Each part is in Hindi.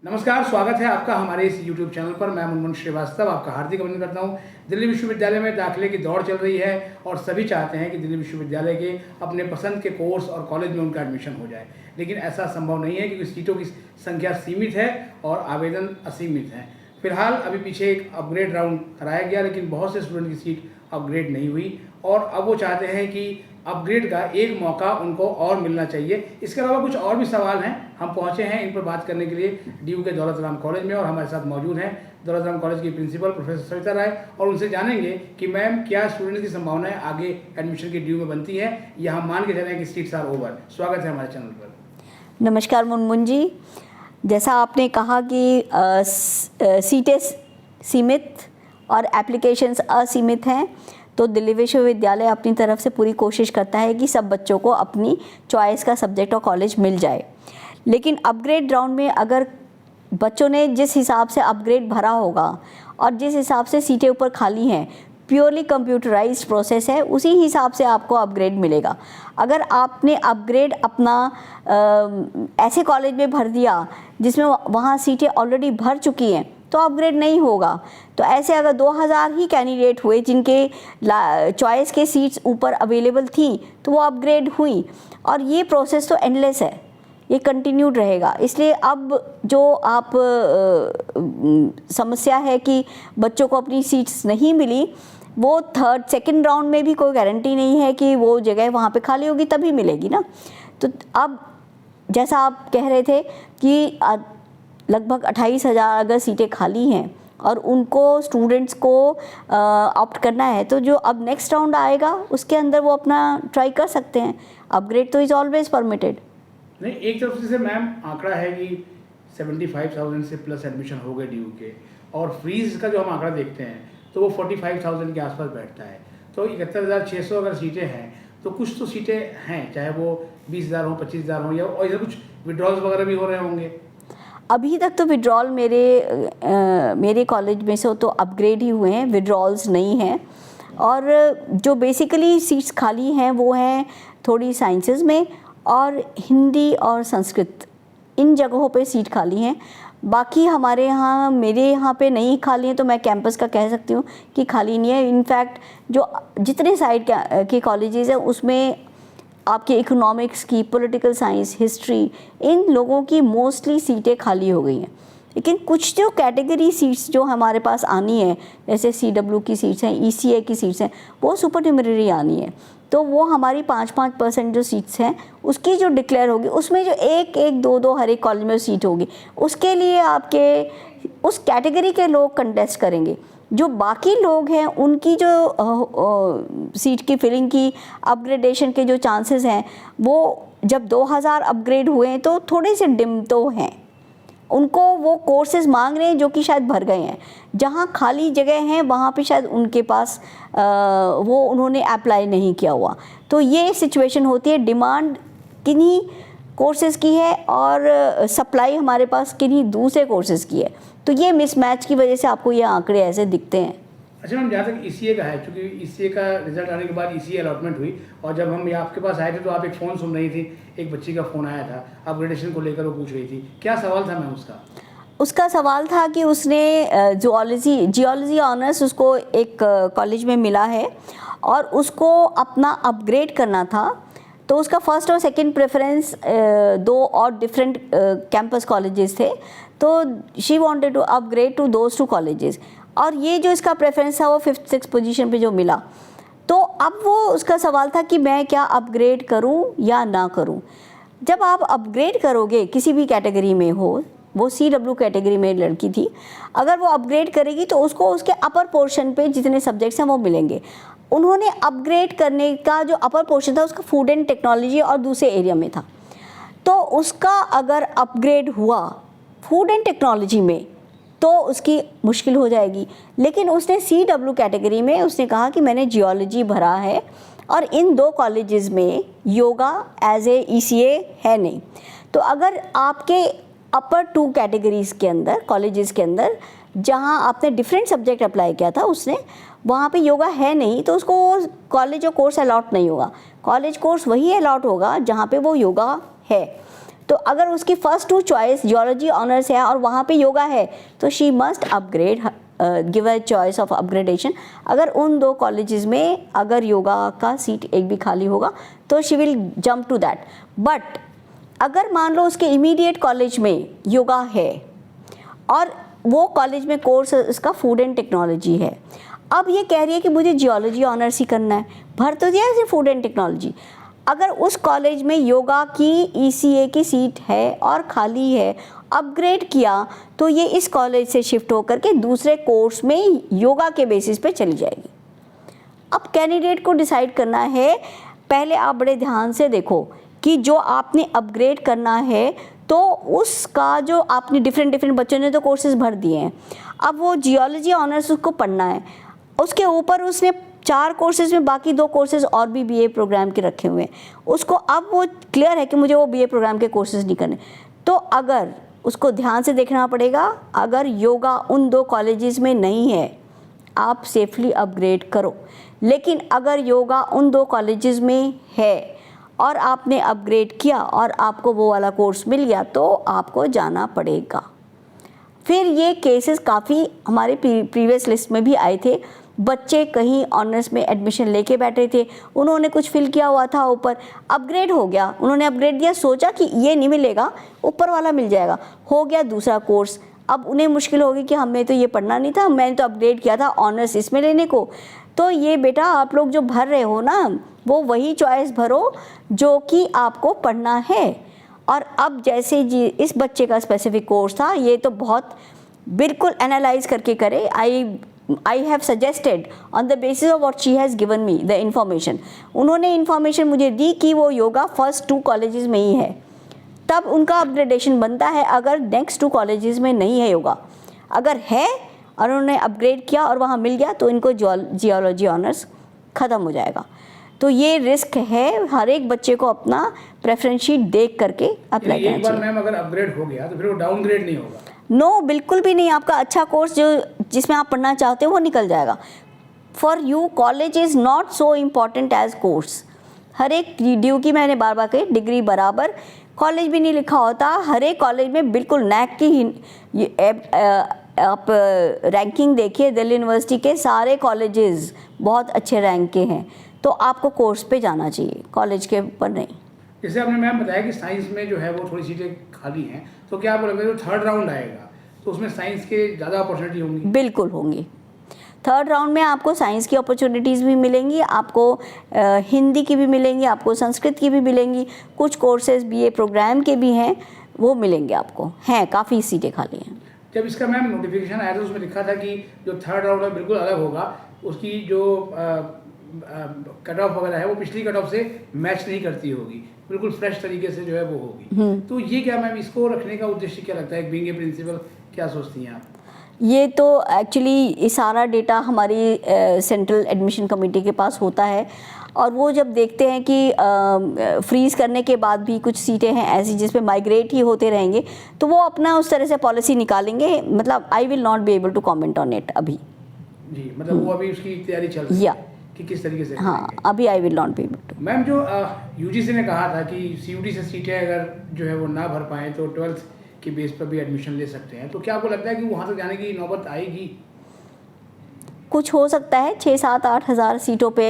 नमस्कार, स्वागत है आपका हमारे इस YouTube चैनल पर। मैं मुनमुन श्रीवास्तव आपका हार्दिक अभिनंदन करता हूं। दिल्ली विश्वविद्यालय में दाखिले की दौड़ चल रही है और सभी चाहते हैं कि दिल्ली विश्वविद्यालय के अपने पसंद के कोर्स और कॉलेज में उनका एडमिशन हो जाए, लेकिन ऐसा संभव नहीं है क्योंकि सीटों की संख्या सीमित है और आवेदन असीमित हैं। फिलहाल अभी पीछे एक अपग्रेड राउंड कराया गया, लेकिन बहुत से स्टूडेंट की सीट अपग्रेड नहीं हुई और अब वो चाहते हैं कि अपग्रेड का एक मौका उनको और मिलना चाहिए। इसके अलावा कुछ और भी सवाल हैं, हम पहुंचे हैं इन पर बात करने के लिए डीयू के दौलत राम कॉलेज में और हमारे साथ मौजूद हैं दौलत राम कॉलेज की प्रिंसिपल प्रोफेसर सविता राय, और उनसे जानेंगे कि मैम क्या स्टूडेंट्स की संभावनाएं आगे एडमिशन के डीयू में बनती हैं या हम मान के चलें कि सीट्स आर ओवर। स्वागत है हमारे चैनल पर। नमस्कार मुनमुन जी, जैसा आपने कहा कि सीटें सीमित और एप्लीकेशंस असीमित हैं, तो दिल्ली विश्वविद्यालय अपनी तरफ से पूरी कोशिश करता है कि सब बच्चों को अपनी चॉइस का सब्जेक्ट और कॉलेज मिल जाए। लेकिन अपग्रेड राउंड में अगर बच्चों ने जिस हिसाब से अपग्रेड भरा होगा और जिस हिसाब से सीटें ऊपर खाली हैं, प्योरली कंप्यूटराइज्ड प्रोसेस है, उसी हिसाब से आपको अपग्रेड मिलेगा। अगर आपने अपग्रेड अपना ऐसे कॉलेज में भर दिया जिसमें वहाँ सीटें ऑलरेडी भर चुकी हैं, तो अपग्रेड नहीं होगा। तो ऐसे अगर 2000 ही कैंडिडेट हुए जिनके चॉइस के सीट्स ऊपर अवेलेबल थी, तो वो अपग्रेड हुई, और ये प्रोसेस तो एंडलेस है, ये कंटिन्यूड रहेगा। इसलिए अब जो आप समस्या है कि बच्चों को अपनी सीट्स नहीं मिली, वो सेकंड राउंड में भी कोई गारंटी नहीं है कि वो जगह वहाँ पे खाली होगी तभी मिलेगी ना। तो अब जैसा आप कह रहे थे कि लगभग 28,000 अगर सीटें खाली हैं और उनको स्टूडेंट्स को ऑप्ट करना है, तो जो अब नेक्स्ट राउंड आएगा उसके अंदर वो अपना ट्राई कर सकते हैं। अपग्रेड तो इज़ ऑलवेज परमिटेड। नहीं, एक तरफ से मैम आंकड़ा है कि 75,000 से प्लस एडमिशन हो गए डीयू के, और फ्रीज का जो हम आंकड़ा देखते हैं तो वो 45,000 के आसपास बैठता है। तो 71,600 अगर सीटें हैं तो कुछ तो सीटें हैं, चाहे वो 20,000 हो, 25,000 हो, या और इधर कुछ विड्रॉल्स वगैरह भी हो रहे होंगे। अभी तक तो विड्रॉल मेरे कॉलेज में से तो अपग्रेड ही हुए हैं, विड्रॉल्स नहीं हैं। और जो बेसिकली सीट्स खाली हैं वो हैं थोड़ी साइंसेस में और हिंदी और संस्कृत, इन जगहों पे सीट खाली हैं। बाकी हमारे यहाँ, मेरे यहाँ पे नहीं खाली हैं, तो मैं कैंपस का कह सकती हूँ कि खाली नहीं है। इनफैक्ट जो जितने साइड के कॉलेजेस हैं उसमें आपके इकोनॉमिक्स की, पॉलिटिकल साइंस, हिस्ट्री, इन लोगों की मोस्टली सीटें खाली हो गई हैं। लेकिन कुछ जो कैटेगरी सीट्स जो हमारे पास आनी है, जैसे CW की सीट्स हैं, ECA की सीट्स हैं, वो सुपरन्यूमररी आनी है। तो वो हमारी 5% जो सीट्स हैं उसकी जो डिक्लेयर होगी, उसमें जो एक 2 हर एक कॉलेज में सीट होगी, उसके लिए आपके उस कैटेगरी के लोग कंटेस्ट करेंगे। जो बाकी लोग हैं उनकी जो सीट की फिलिंग की अपग्रेडेशन के जो चांसेस हैं, वो जब 2000 अपग्रेड हुए हैं तो थोड़े से डिम तो हैं। उनको वो कोर्सेज मांग रहे हैं जो कि शायद भर गए हैं। जहाँ खाली जगह हैं वहाँ पे शायद उनके पास वो उन्होंने अप्लाई नहीं किया हुआ। तो ये सिचुएशन होती है, डिमांड किन्हीं कोर्सेज़ की है और सप्लाई हमारे पास किन्हीं दूसरे कोर्सेज़ की है। तो ये मिसमैच की वजह से आपको ये आंकड़े ऐसे दिखते हैं। अच्छा मैम, जहाँ तक ECA का है, क्योंकि ECA का रिजल्ट आने के बाद ECA अलॉटमेंट हुई, और जब हम यहाँ आपके पास आए थे तो आप एक फ़ोन सुन रही थी, एक बच्ची का फ़ोन आया था, अपग्रेडेशन को लेकर वो पूछ रही थी। क्या सवाल था मैम उसका? उसका सवाल था कि उसने जियोलॉजी ऑनर्स उसको एक कॉलेज में मिला है और उसको अपना अपग्रेड करना था। तो उसका फर्स्ट और सेकंड प्रेफरेंस 2 और डिफरेंट कैंपस कॉलेजेस थे, तो she wanted to upgrade to those 2 colleges, और ये जो इसका प्रेफरेंस था वो 5th-6th पोजीशन पे जो मिला। तो अब वो उसका सवाल था कि मैं क्या अपग्रेड करूं या ना करूं। जब आप अपग्रेड करोगे किसी भी कैटेगरी में हो, वो CW कैटेगरी में लड़की थी, अगर वो अपग्रेड करेगी तो उसको उसके अपर पोर्शन पे जितने सब्जेक्ट्स हैं वो मिलेंगे। उन्होंने अपग्रेड करने का जो अपर पोर्शन था उसका फूड एंड टेक्नोलॉजी और दूसरे एरिया में था, तो उसका अगर अपग्रेड हुआ फूड एंड टेक्नोलॉजी में तो उसकी मुश्किल हो जाएगी। लेकिन उसने CW कैटेगरी में उसने कहा कि मैंने जियोलॉजी भरा है और इन 2 कॉलेजेस में योगा एज ए ECA है नहीं। तो अगर आपके अपर 2 कैटेगरीज़ के अंदर, कॉलेजेस के अंदर, जहाँ आपने डिफरेंट सब्जेक्ट अप्लाई किया था, उसने वहाँ पे योगा है नहीं, तो उसको कॉलेज और कोर्स अलॉट नहीं होगा। कॉलेज कोर्स वही अलॉट होगा जहाँ पे वो योगा है। तो अगर उसकी फर्स्ट 2 चॉइस जियोलॉजी ऑनर्स है और वहाँ पे योगा है तो she must upgrade, give a choice of upgradation. अगर उन 2 कॉलेजेस में अगर योगा का सीट एक भी खाली होगा तो she will jump to that. But अगर मान लो उसके इमीडिएट कॉलेज में योगा है और वो कॉलेज में कोर्स उसका फूड एंड टेक्नोलॉजी है, अब ये कह रही है कि मुझे जियोलॉजी ऑनर्स ही करना है, भर तो दिया है फूड एंड टेक्नोलॉजी। अगर उस कॉलेज में योगा की ECA की सीट है और खाली है, अपग्रेड किया, तो ये इस कॉलेज से शिफ्ट होकर के दूसरे कोर्स में योगा के बेसिस पे चली जाएगी। अब कैंडिडेट को डिसाइड करना है, पहले आप बड़े ध्यान से देखो कि जो आपने अपग्रेड करना है तो उसका जो आपने डिफरेंट बच्चों ने तो कोर्सेज भर दिए हैं, अब वो जियोलॉजी ऑनर्स उसको पढ़ना है, उसके ऊपर उसने 4 कोर्सेज में बाकी 2 कोर्सेज और भी BA प्रोग्राम के रखे हुए हैं, उसको अब वो क्लियर है कि मुझे वो BA प्रोग्राम के कोर्सेज नहीं करने, तो अगर उसको ध्यान से देखना पड़ेगा, अगर योगा उन 2 कॉलेजेस में नहीं है आप सेफली अपग्रेड करो। लेकिन अगर योगा उन 2 कॉलेजेस में है और आपने अपग्रेड किया और आपको वो वाला कोर्स मिल गया तो आपको जाना पड़ेगा। फिर ये केसेस काफ़ी हमारे प्रीवियस लिस्ट में भी आए थे, बच्चे कहीं ऑनर्स में एडमिशन लेके बैठे थे, उन्होंने कुछ फिल किया हुआ था ऊपर, अपग्रेड हो गया, उन्होंने अपग्रेड दिया, सोचा कि ये नहीं मिलेगा ऊपर वाला मिल जाएगा, हो गया दूसरा कोर्स। अब उन्हें मुश्किल होगी कि हमें तो ये पढ़ना नहीं था, मैंने तो अपग्रेड किया था ऑनर्स इसमें लेने को। तो ये बेटा आप लोग जो भर रहे हो ना, वो वही चॉइस भरो जो कि आपको पढ़ना है। और अब जैसे जी इस बच्चे का स्पेसिफिक कोर्स था, ये तो बहुत बिल्कुल एनालाइज करके करे। I have suggested on the basis of what she has given me the information. उन्होंने इन्फॉर्मेशन मुझे दी कि वो योगा फर्स्ट 2 कॉलेजेस में ही है, तब उनका अपग्रेडेशन बनता है। अगर नेक्स्ट 2 कॉलेजेस में नहीं है योगा, अगर है और उन्होंने अपग्रेड किया और वहाँ मिल गया तो इनको जियोलॉजी ऑनर्स ख़त्म हो जाएगा। तो ये रिस्क है, हर एक बच्चे को अपना प्रेफरेंस शीट देख करके अप्लाई करना चाहिए। एक बार मैम अगर अपग्रेड हो गया तो फिर वो डाउनग्रेड नहीं होगा? नो, बिल्कुल भी नहीं। आपका अच्छा कोर्स जो जिसमें आप पढ़ना चाहते हो वो निकल जाएगा। For you college is not so important as course. हर एक ड्यू की मैंने बार बार कही, डिग्री बराबर, कॉलेज भी नहीं लिखा होता। हर एक कॉलेज में बिल्कुल नैक की आप रैंकिंग देखिए, दिल्ली यूनिवर्सिटी के सारे कॉलेजेस बहुत अच्छे रैंक के हैं, तो आपको कोर्स पे जाना चाहिए, कॉलेज के ऊपर नहीं। जैसे आपने मैम बताया कि साइंस में जो है वो थोड़ी सीटें खाली हैं, तो क्या आपको लगता है जो 3rd राउंड आएगा तो उसमें साइंस के ज़्यादा अपॉर्चुनिटी होंगी? बिल्कुल होंगी। 3rd राउंड में आपको साइंस की अपॉर्चुनिटीज़ भी मिलेंगी, आपको हिंदी की भी मिलेंगी, आपको संस्कृत की भी मिलेंगी, कुछ कोर्सेज BA प्रोग्राम के भी हैं वो मिलेंगे आपको, हैं काफ़ी सीटें खाली हैं। जब इसका मैम नोटिफिकेशन आया था उसमें लिखा था कि जो 3rd राउंड है बिल्कुल अलग होगा, उसकी जो कट ऑफ वगैरह है वो पिछली कट ऑफ से मैच नहीं करती होगी, बिल्कुल फ्रेश तरीके से जो है वो होगी। तो ये क्या मैम इसको रखने का उद्देश्य क्या लगता है, बीइंग ए प्रिंसिपल क्या सोचती हैं आप? ये तो एक्चुअली सारा डेटा हमारी सेंट्रल एडमिशन कमेटी के पास होता है और वो जब देखते हैं कि फ्रीज़ करने के बाद भी कुछ सीटें हैं ऐसी जिस पे माइग्रेट ही होते रहेंगे तो वो अपना उस तरह से पॉलिसी निकालेंगे। मतलब I will not be able to comment on it अभी। जी, मतलब वो अभी उसकी तैयारी चल रही है कि किस तरीके से? हाँ, अभी I will not be able to. Ma'am जो UGC ने कहा था कि CUT से सीटें अगर जो है वो ना भर पाएँ तो 12th की बेस पर भी एडमिशन ले सकते हैं, तो क्या आपको लगता है कि वहाँ तक जाने की नौबत आएगी? कुछ हो सकता है 6-7-8 हज़ार सीटों पे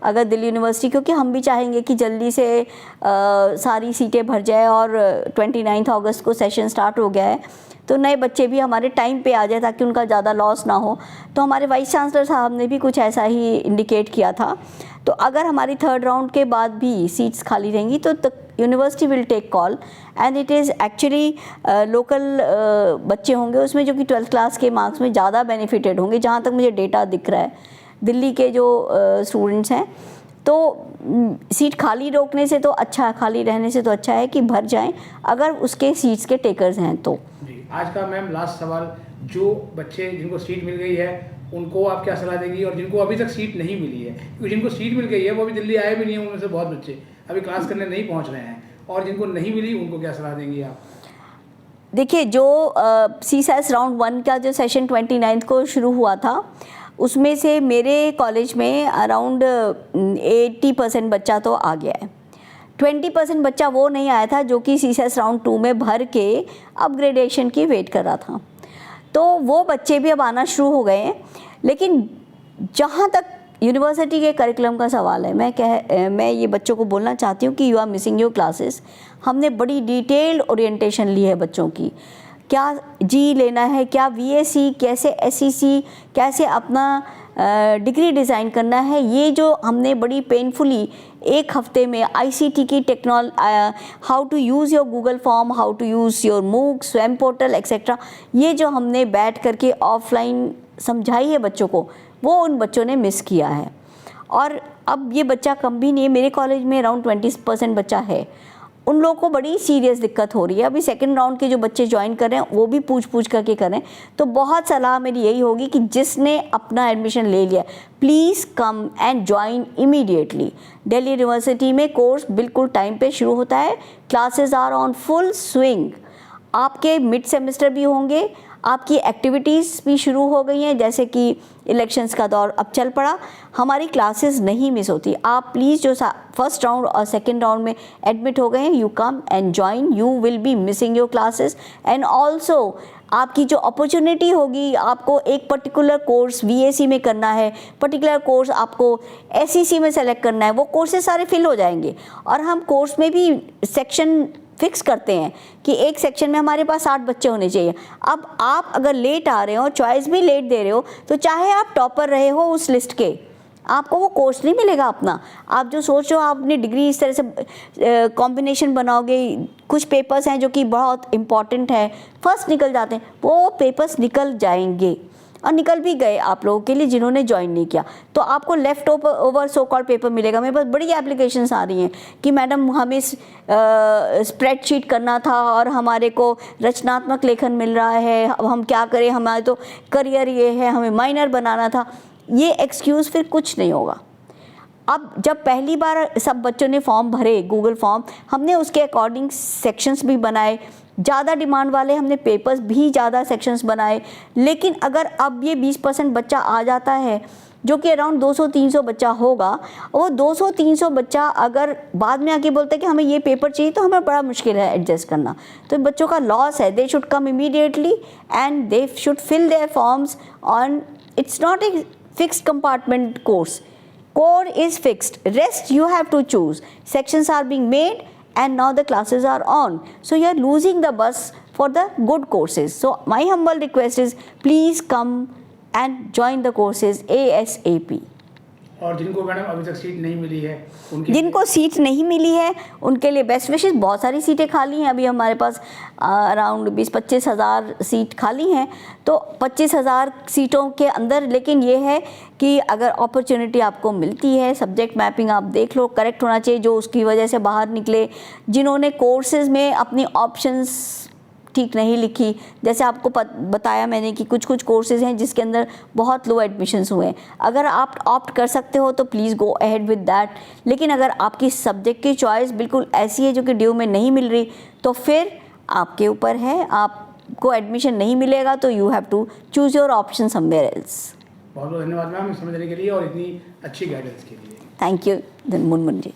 अगर दिल्ली यूनिवर्सिटी, क्योंकि हम भी चाहेंगे कि जल्दी से सारी सीटें भर जाए और 29 अगस्त को सेशन स्टार्ट हो गया है तो नए बच्चे भी हमारे टाइम पे आ जाए ताकि उनका ज़्यादा लॉस ना हो। तो हमारे वाइस चांसलर साहब ने भी कुछ ऐसा ही इंडिकेट किया था। तो अगर हमारी 3rd राउंड के बाद भी सीट्स खाली रहेंगी तो university will take call and it is actually local बच्चे होंगे उसमें जो कि 12th क्लास के मार्क्स में ज़्यादा बेनिफिटेड होंगे, जहाँ तक मुझे डेटा दिख रहा है दिल्ली के जो स्टूडेंट्स हैं। तो सीट खाली रोकने से तो अच्छा, खाली रहने से तो अच्छा है कि भर जाएं अगर उसके सीट्स के टेकर्स हैं तो। जी, आज का मैम लास्ट सवाल, जो बच्चे जिनको सीट मिल गई है उनको आप क्या सलाह देंगी और जिनको अभी तक सीट नहीं मिली है, क्योंकि जिनको सीट मिल गई है वो अभी दिल्ली आए भी नहीं हैं, उनमें से बहुत बच्चे अभी क्लास करने नहीं पहुंच रहे हैं, और जिनको नहीं मिली उनको क्या सलाह देंगी आप? देखिए, जो CSAS राउंड 1 का जो सेशन 29 को शुरू हुआ था उसमें से मेरे कॉलेज में अराउंड 80% बच्चा तो आ गया है। 20% बच्चा वो नहीं आया था जो कि CSS राउंड 2 में भर के अपग्रेडेशन की वेट कर रहा था। तो वो बच्चे भी अब आना शुरू हो गए हैं। लेकिन जहाँ तक यूनिवर्सिटी के करिकुलम का सवाल है, मैं ये बच्चों को बोलना चाहती हूँ कि you are missing your classes. हमने बड़ी डिटेल्ड ओरिएंटेशन ली है बच्चों की, क्या जी लेना है, क्या VAC, कैसे SEC, कैसे अपना डिग्री डिज़ाइन करना है। ये जो हमने बड़ी पेनफुली एक हफ्ते में ICT की how to use your Google form, how to use your MOOC, Swayam portal etcetera, ये जो हमने बैठ करके ऑफलाइन समझाई है बच्चों को, वो उन बच्चों ने मिस किया है। और अब ये बच्चा कम भी नहीं है, मेरे कॉलेज में अराउंड 20% बच्चा है, उन लोगों को बड़ी सीरियस दिक्कत हो रही है। अभी सेकंड राउंड के जो बच्चे ज्वाइन कर रहे हैं वो भी पूछ करके कर रहे हैं। तो बहुत सलाह मेरी यही होगी कि जिसने अपना एडमिशन ले लिया, please come and join immediately. Delhi university में कोर्स बिल्कुल टाइम पे शुरू होता है, classes are on full swing. आपके मिड सेमेस्टर भी होंगे, आपकी एक्टिविटीज़ भी शुरू हो गई हैं, जैसे कि इलेक्शंस का दौर अब चल पड़ा, हमारी क्लासेस नहीं मिस होती। आप प्लीज़ जो फर्स्ट राउंड और सेकंड राउंड में एडमिट हो गए हैं, you come and join, you will be missing your classes. And also आपकी जो अपॉर्चुनिटी होगी, आपको एक पर्टिकुलर कोर्स VAC में करना है, पर्टिकुलर कोर्स आपको SEC में सेलेक्ट करना है, वो कोर्सेज सारे फिल हो जाएंगे। और हम कोर्स में भी सेक्शन फिक्स करते हैं कि एक सेक्शन में हमारे पास 60 बच्चे होने चाहिए। अब आप अगर लेट आ रहे हो, चॉइस भी लेट दे रहे हो, तो चाहे आप टॉपर रहे हो उस लिस्ट के, आपको वो कोर्स नहीं मिलेगा अपना। आप जो सोच रहे हो आप अपनी डिग्री इस तरह से कॉम्बिनेशन बनाओगे, कुछ पेपर्स हैं जो कि बहुत इंपॉर्टेंट है, फर्स्ट निकल जाते हैं, वो पेपर्स निकल जाएंगे और निकल भी गए आप लोगों के लिए जिन्होंने ज्वाइन नहीं किया। तो आपको left over so called paper मिलेगा। मेरे पास बड़ी एप्लीकेशंस आ रही हैं कि मैडम हमें स्प्रेडशीट करना था और हमारे को रचनात्मक लेखन मिल रहा है, अब हम क्या करें, हमारे तो करियर ये है, हमें माइनर बनाना था। ये एक्सक्यूज़ फिर कुछ नहीं होगा। अब जब पहली बार सब बच्चों ने फॉर्म भरे, गूगल फॉर्म, हमने उसके अकॉर्डिंग सेक्शंस भी बनाए, ज़्यादा डिमांड वाले हमने पेपर्स भी ज़्यादा सेक्शंस बनाए। लेकिन अगर अब ये 20% बच्चा आ जाता है, जो कि अराउंड 200-300 बच्चा होगा, वो 200-300 बच्चा अगर बाद में आके बोलते हैं कि हमें ये पेपर चाहिए, तो हमें बड़ा मुश्किल है एडजस्ट करना। तो बच्चों का लॉस है। They should come immediately and they should fill their forms on, it's not a fixed compartment course, core is fixed, rest you have to choose, sections are being made and now the classes are on, so you are losing the bus for the good courses. So my humble request is please come and join the courses ASAP. और जिनको मैडम अभी तक सीट नहीं मिली है, जिनको सीट नहीं मिली है उनके लिए बेस्ट विशेस। बहुत सारी सीटें खाली हैं, अभी हमारे पास अराउंड 20-25 हज़ार सीट खाली हैं। तो 25 हज़ार सीटों के अंदर, लेकिन ये है कि अगर अपॉर्चुनिटी आपको मिलती है, सब्जेक्ट मैपिंग आप देख लो, करेक्ट होना चाहिए, जो उसकी वजह से बाहर निकले, जिन्होंने कोर्सेज़ में अपनी ऑप्शंस ठीक नहीं लिखी, जैसे आपको बताया मैंने कि कुछ कोर्सेज़ हैं जिसके अंदर बहुत लो एडमिशन्स हुए हैं। अगर आप ऑप्ट कर सकते हो तो please go ahead with that. लेकिन अगर आपकी सब्जेक्ट की चॉइस बिल्कुल ऐसी है जो कि ड्यू में नहीं मिल रही, तो फिर आपके ऊपर है, आपको एडमिशन नहीं मिलेगा, तो you have to choose your option somewhere else. बहुत बहुत धन्यवाद मैम समझने के लिए और इतनी अच्छी गाइडेंस के लिए। Thank you Munmun ji.